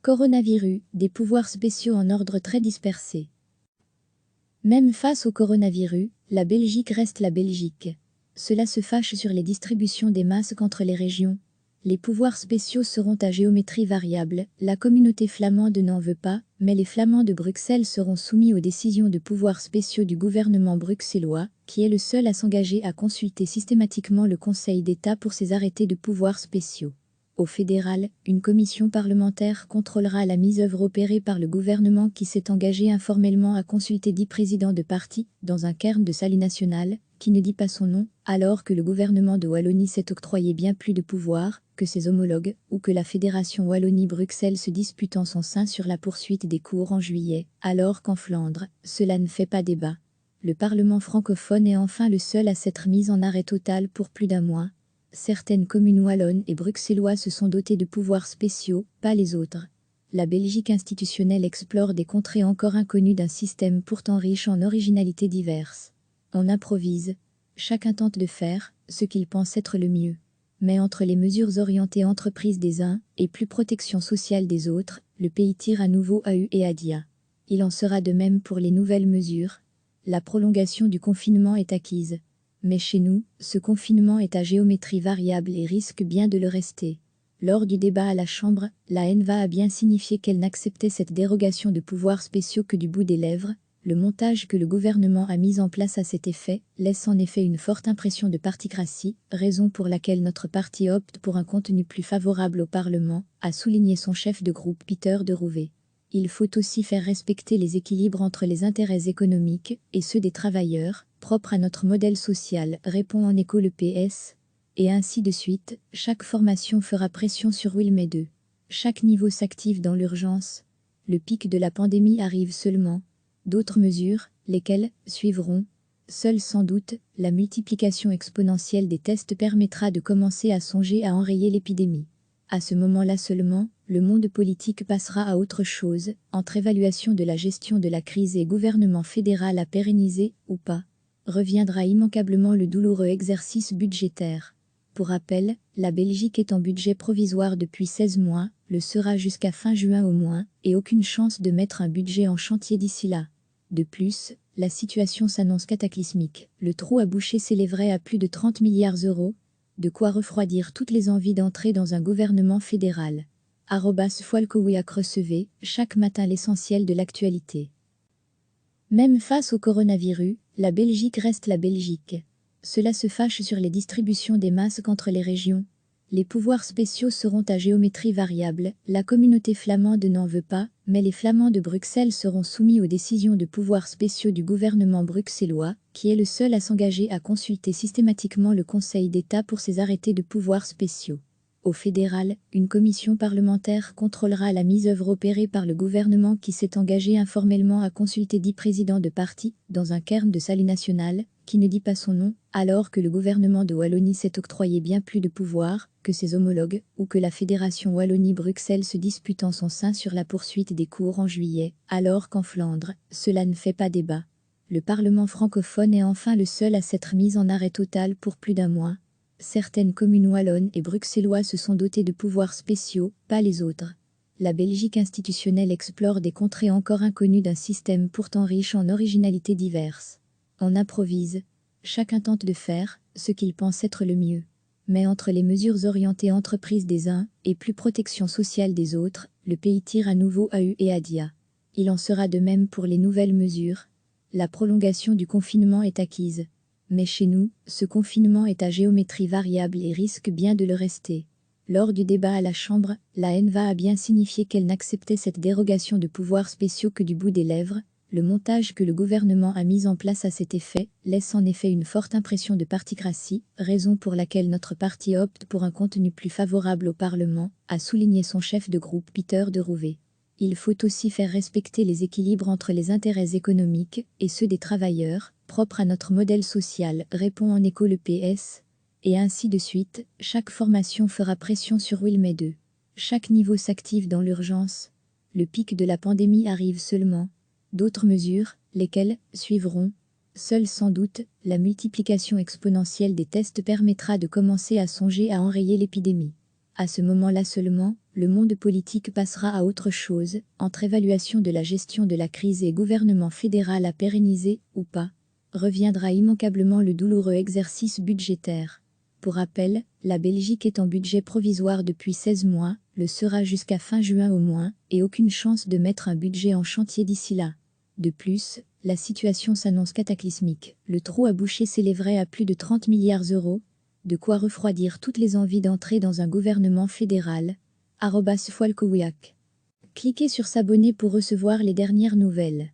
Coronavirus, des pouvoirs spéciaux en ordre très dispersé. Même face au coronavirus, la Belgique reste la Belgique. Cela se fâche sur les distributions des masques entre les régions. Les pouvoirs spéciaux seront à géométrie variable, la communauté flamande n'en veut pas, mais les Flamands de Bruxelles seront soumis aux décisions de pouvoirs spéciaux du gouvernement bruxellois, qui est le seul à s'engager à consulter systématiquement le Conseil d'État pour ses arrêtés de pouvoirs spéciaux. Au fédéral, une commission parlementaire contrôlera la mise œuvre opérée par le gouvernement qui s'est engagé informellement à consulter 10 présidents de partis, dans un cairn de salut national, qui ne dit pas son nom, alors que le gouvernement de Wallonie s'est octroyé bien plus de pouvoir que ses homologues, ou que la Fédération Wallonie-Bruxelles se dispute en son sein sur la poursuite des cours en juillet, alors qu'en Flandre, cela ne fait pas débat. Le Parlement francophone est enfin le seul à s'être mis en arrêt total pour plus d'un mois. Certaines communes wallonnes et bruxellois se sont dotés de pouvoirs spéciaux, pas les autres. La Belgique institutionnelle explore des contrées encore inconnues d'un système pourtant riche en originalités diverses. On improvise. Chacun tente de faire ce qu'il pense être le mieux. Mais entre les mesures orientées entreprises des uns et plus protection sociale des autres, le pays tire à nouveau à et à dia. Il en sera de même pour les nouvelles mesures. La prolongation du confinement est acquise. Mais chez nous, ce confinement est à géométrie variable et risque bien de le rester. Lors du débat à la Chambre, la NVA a bien signifié qu'elle n'acceptait cette dérogation de pouvoirs spéciaux que du bout des lèvres. Le montage que le gouvernement a mis en place à cet effet laisse en effet une forte impression de particratie, raison pour laquelle notre parti opte pour un contenu plus favorable au Parlement, a souligné son chef de groupe Peter de Rouvet. Il faut aussi faire respecter les équilibres entre les intérêts économiques et ceux des travailleurs, propres à notre modèle social, répond en écho le PS. Et ainsi de suite, chaque formation fera pression sur Wilmé 2. Chaque niveau s'active dans l'urgence. Le pic de la pandémie arrive seulement. D'autres mesures, lesquelles suivront. Seule sans doute, la multiplication exponentielle des tests permettra de commencer à songer à enrayer l'épidémie. À ce moment-là seulement, le monde politique passera à autre chose, entre évaluation de la gestion de la crise et gouvernement fédéral à pérenniser, ou pas. Reviendra immanquablement le douloureux exercice budgétaire. Pour rappel, la Belgique est en budget provisoire depuis 16 mois, le sera jusqu'à fin juin au moins, et aucune chance de mettre un budget en chantier d'ici là. De plus, la situation s'annonce cataclysmique. Le trou à boucher s'élèverait à plus de 30 milliards d'euros. De quoi refroidir toutes les envies d'entrer dans un gouvernement fédéral. @Folkowiak recevez, chaque matin l'essentiel de l'actualité. Même face au coronavirus, la Belgique reste la Belgique. Cela se fâche sur les distributions des masques entre les régions. Les pouvoirs spéciaux seront à géométrie variable, la communauté flamande n'en veut pas, mais les Flamands de Bruxelles seront soumis aux décisions de pouvoirs spéciaux du gouvernement bruxellois, qui est le seul à s'engager à consulter systématiquement le Conseil d'État pour ses arrêtés de pouvoirs spéciaux. Au fédéral, une commission parlementaire contrôlera la mise œuvre opérée par le gouvernement qui s'est engagé informellement à consulter 10 présidents de partis, dans un cairn de salut national, qui ne dit pas son nom, alors que le gouvernement de Wallonie s'est octroyé bien plus de pouvoir que ses homologues, ou que la Fédération Wallonie-Bruxelles se dispute en son sein sur la poursuite des cours en juillet, alors qu'en Flandre, cela ne fait pas débat. Le Parlement francophone est enfin le seul à s'être mis en arrêt total pour plus d'un mois. Certaines communes wallonnes et bruxellois se sont dotés de pouvoirs spéciaux, pas les autres. La Belgique institutionnelle explore des contrées encore inconnues d'un système pourtant riche en originalités diverses. On improvise. Chacun tente de faire ce qu'il pense être le mieux. Mais entre les mesures orientées entreprises des uns et plus protection sociale des autres, le pays tire à nouveau à et à dia. Il en sera de même pour les nouvelles mesures. La prolongation du confinement est acquise. Mais chez nous, ce confinement est à géométrie variable et risque bien de le rester. Lors du débat à la Chambre, la NVA a bien signifié qu'elle n'acceptait cette dérogation de pouvoirs spéciaux que du bout des lèvres. Le montage que le gouvernement a mis en place à cet effet laisse en effet une forte impression de particratie, raison pour laquelle notre parti opte pour un contenu plus favorable au Parlement, a souligné son chef de groupe Peter de Rouvet. Il faut aussi faire respecter les équilibres entre les intérêts économiques et ceux des travailleurs, propres à notre modèle social, répond en écho le PS. Et ainsi de suite, chaque formation fera pression sur Wilmé 2. Chaque niveau s'active dans l'urgence. Le pic de la pandémie arrive seulement. D'autres mesures, lesquelles suivront. Seule sans doute, la multiplication exponentielle des tests permettra de commencer à songer à enrayer l'épidémie. À ce moment-là seulement, le monde politique passera à autre chose, entre évaluation de la gestion de la crise et gouvernement fédéral à pérenniser, ou pas, reviendra immanquablement le douloureux exercice budgétaire. Pour rappel, la Belgique est en budget provisoire depuis 16 mois, le sera jusqu'à fin juin au moins, et aucune chance de mettre un budget en chantier d'ici là. De plus, la situation s'annonce cataclysmique. Le trou à boucher s'élèverait à plus de 30 milliards d'euros, de quoi refroidir toutes les envies d'entrer dans un gouvernement fédéral. @Folkowiak. Cliquez sur s'abonner pour recevoir les dernières nouvelles.